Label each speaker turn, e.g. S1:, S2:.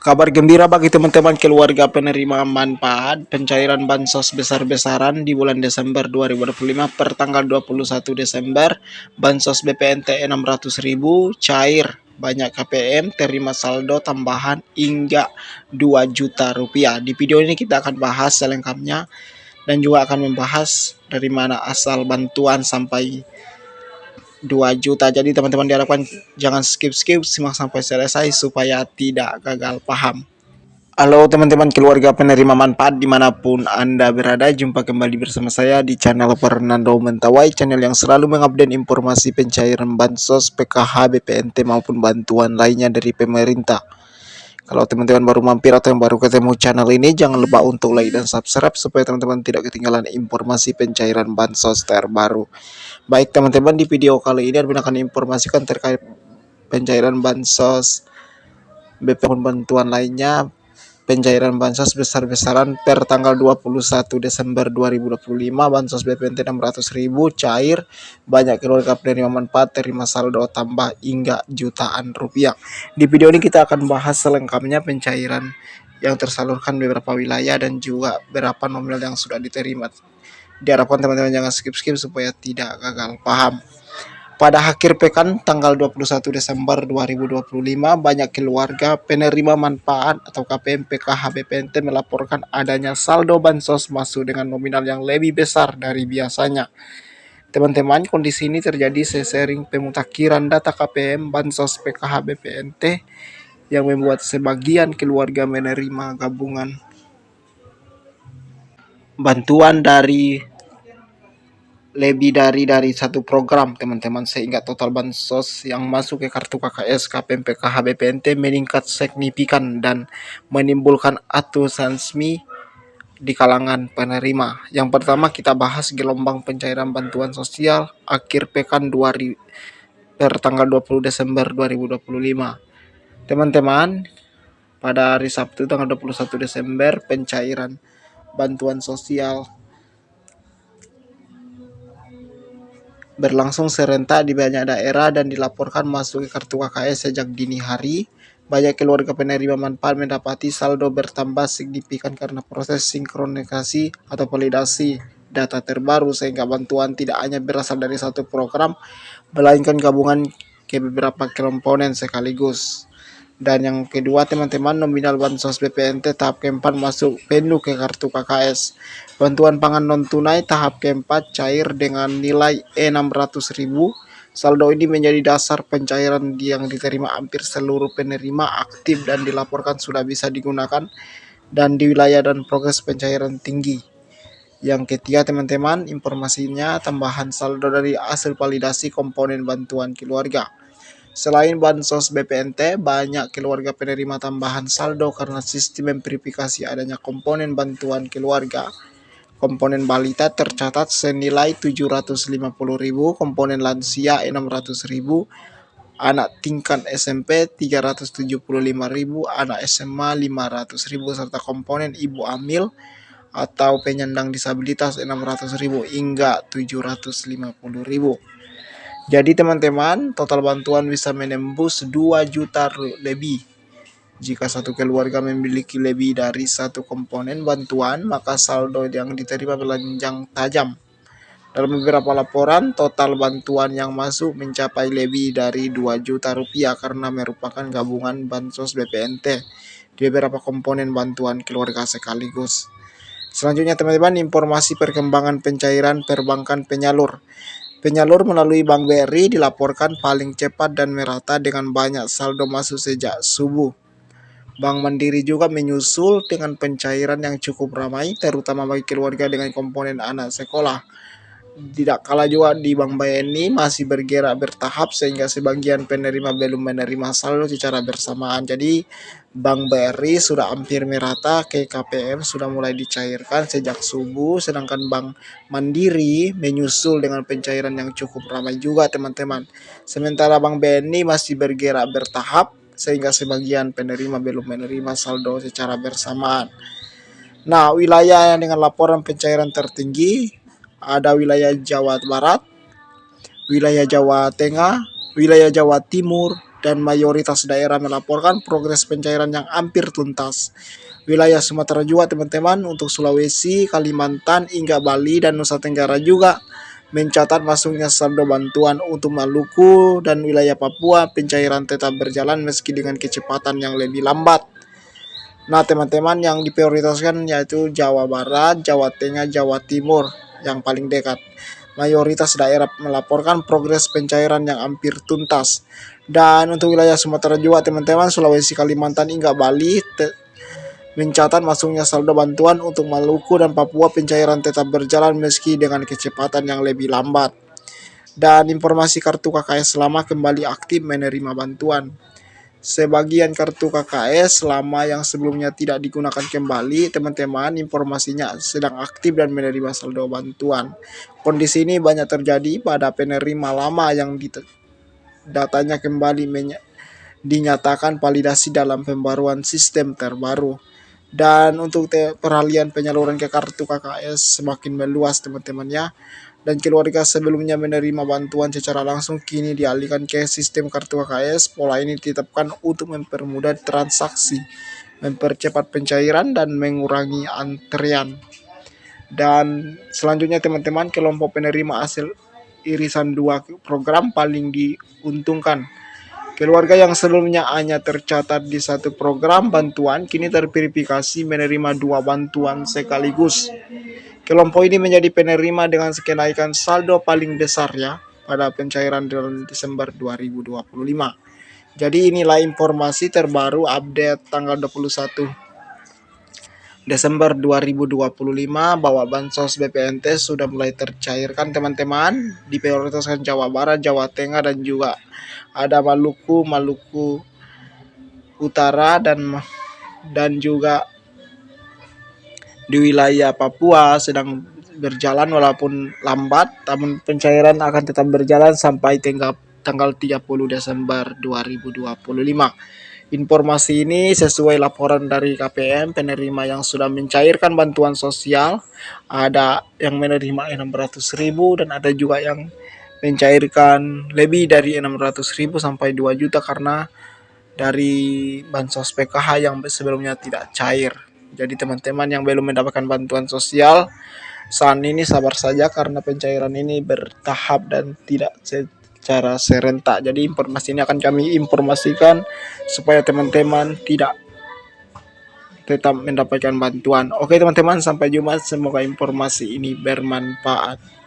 S1: Kabar gembira bagi teman-teman keluarga penerima manfaat pencairan bansos besar-besaran di bulan Desember 2025 per tanggal 21 Desember, bansos BPNT 600.000 cair, banyak KPM terima saldo tambahan hingga 2 juta rupiah. Di video ini kita akan bahas selengkapnya dan juga akan membahas dari mana asal bantuan sampai 2 juta. Jadi teman-teman diharapkan jangan skip-skip, simak sampai selesai supaya tidak gagal paham. Halo teman-teman keluarga penerima manfaat dimanapun Anda berada, jumpa kembali bersama saya di channel Fernando Mentawai, channel yang selalu mengupdate informasi pencairan bansos, PKH, BPNT maupun bantuan lainnya dari pemerintah. Kalau teman-teman baru mampir atau yang baru ketemu channel ini, jangan lupa untuk like dan subscribe supaya teman-teman tidak ketinggalan informasi pencairan bansos terbaru. Baik teman-teman, di video kali ini akan informasikan terkait pencairan bansos, BPNT bantuan lainnya. Pencairan bansos besar-besaran per tanggal 21 Desember 2025, bansos BPNT 600.000 cair, banyak keluarga penerima manfaat terima saldo tambah hingga jutaan rupiah. Di video ini kita akan bahas selengkapnya pencairan yang tersalurkan di beberapa wilayah dan juga berapa nominal yang sudah diterima. Diharapkan teman-teman jangan skip-skip supaya tidak gagal paham. Pada akhir pekan tanggal 21 Desember 2025, banyak keluarga penerima manfaat atau KPM PKH BPNT melaporkan adanya saldo bansos masuk dengan nominal yang lebih besar dari biasanya. Teman-teman, kondisi ini terjadi seiring pemutakhiran data KPM bansos PKH BPNT yang membuat sebagian keluarga menerima gabungan bantuan dari lebih dari satu program teman-teman, sehingga total bansos yang masuk ke kartu KKS, KPM, PKH, BPNT meningkat signifikan dan menimbulkan antusiasme di kalangan penerima. Yang pertama kita bahas gelombang pencairan bantuan sosial akhir pekan 2000 per tanggal 20 Desember 2025. Teman-teman, pada hari Sabtu tanggal 21 Desember pencairan bantuan sosial berlangsung serentak di banyak daerah dan dilaporkan masuk ke kartu KKS sejak dini hari. Banyak keluarga penerima manfaat mendapati saldo bertambah signifikan karena proses sinkronisasi atau validasi data terbaru, sehingga bantuan tidak hanya berasal dari satu program, melainkan gabungan ke beberapa komponen sekaligus. Dan yang kedua teman-teman, nominal bansos BPNT tahap keempat masuk penuh ke kartu KKS. Bantuan pangan non tunai tahap keempat cair dengan nilai 600.000. Saldo ini menjadi dasar pencairan yang diterima hampir seluruh penerima aktif dan dilaporkan sudah bisa digunakan dan di wilayah dan progres pencairan tinggi. Yang ketiga teman-teman, informasinya tambahan saldo dari hasil validasi komponen bantuan keluarga. Selain bansos BPNT, banyak keluarga penerima tambahan saldo karena sistem verifikasi adanya komponen bantuan keluarga. Komponen balita tercatat senilai 750.000, komponen lansia 600.000, anak tingkat SMP 375.000, anak SMA 500.000, serta komponen ibu hamil atau penyandang disabilitas 600.000 hingga 750.000. Jadi teman-teman, total bantuan bisa menembus 2 juta lebih. Jika satu keluarga memiliki lebih dari satu komponen bantuan, maka saldo yang diterima melonjak tajam. Dalam beberapa laporan, total bantuan yang masuk mencapai lebih dari 2 juta rupiah karena merupakan gabungan bansos BPNT di beberapa komponen bantuan keluarga sekaligus. Selanjutnya teman-teman, informasi perkembangan pencairan perbankan penyalur. Penyalur melalui Bank BRI dilaporkan paling cepat dan merata dengan banyak saldo masuk sejak subuh. Bank Mandiri juga menyusul dengan pencairan yang cukup ramai, terutama bagi keluarga dengan komponen anak sekolah. Tidak kalah juga di Bank BNI masih bergerak bertahap sehingga sebagian penerima belum menerima saldo secara bersamaan. Jadi Bank BRI sudah hampir merata, ke KPM sudah mulai dicairkan sejak subuh, sedangkan Bank Mandiri menyusul dengan pencairan yang cukup ramai juga teman-teman. Sementara Bank BNI masih bergerak bertahap sehingga sebagian penerima belum menerima saldo secara bersamaan. Nah, wilayah yang dengan laporan pencairan tertinggi ada wilayah Jawa Barat, wilayah Jawa Tengah, wilayah Jawa Timur, dan mayoritas daerah melaporkan progres pencairan yang hampir tuntas. Wilayah Sumatera juga teman-teman, untuk Sulawesi, Kalimantan, hingga Bali dan Nusa Tenggara juga mencatat masuknya saldo bantuan. Untuk Maluku dan wilayah Papua, pencairan tetap berjalan meski dengan kecepatan yang lebih lambat. Nah teman-teman, yang diprioritaskan yaitu Jawa Barat, Jawa Tengah, Jawa Timur yang paling dekat. Mayoritas daerah melaporkan progres pencairan yang hampir tuntas. Dan untuk wilayah Sumatera juga teman-teman, Sulawesi, Kalimantan hingga Bali mencatat masuknya saldo bantuan. Untuk Maluku dan Papua, pencairan tetap berjalan meski dengan kecepatan yang lebih lambat. Dan informasi kartu KKS lama kembali aktif menerima bantuan. Sebagian kartu KKS lama yang sebelumnya tidak digunakan kembali, teman-teman, informasinya sedang aktif dan menerima saldo bantuan. Kondisi ini banyak terjadi pada penerima lama yang datanya kembali dinyatakan validasi dalam pembaruan sistem terbaru. Dan untuk peralihan penyaluran ke kartu KKS semakin meluas teman-teman ya. Dan keluarga sebelumnya menerima bantuan secara langsung kini dialihkan ke sistem kartu KKS. Pola ini ditetapkan untuk mempermudah transaksi, mempercepat pencairan, dan mengurangi antrian. Dan selanjutnya teman-teman, kelompok penerima hasil irisan 2 program paling diuntungkan. Keluarga yang sebelumnya hanya tercatat di 1 program bantuan kini terverifikasi menerima 2 bantuan sekaligus. Kelompok ini menjadi penerima dengan kenaikan saldo paling besar ya pada pencairan bulan Desember 2025. Jadi inilah informasi terbaru update tanggal 21 Desember 2025 bahwa bansos BPNT sudah mulai tercairkan teman-teman. Diprioritaskan Jawa Barat, Jawa Tengah, dan juga ada Maluku Utara dan juga di wilayah Papua sedang berjalan walaupun lambat, namun pencairan akan tetap berjalan sampai tanggal 30 Desember 2025. Informasi ini sesuai laporan dari KPM. Penerima yang sudah mencairkan bantuan sosial ada yang menerima 600.000 dan ada juga yang mencairkan lebih dari 600.000 sampai 2 juta karena dari bansos PKH yang sebelumnya tidak cair. Jadi teman-teman yang belum mendapatkan bantuan sosial saat ini sabar saja karena pencairan ini bertahap dan tidak secara serentak. Jadi informasi ini akan kami informasikan supaya teman-teman tidak tetap mendapatkan bantuan. Oke teman-teman, sampai jumpa. Semoga informasi ini bermanfaat.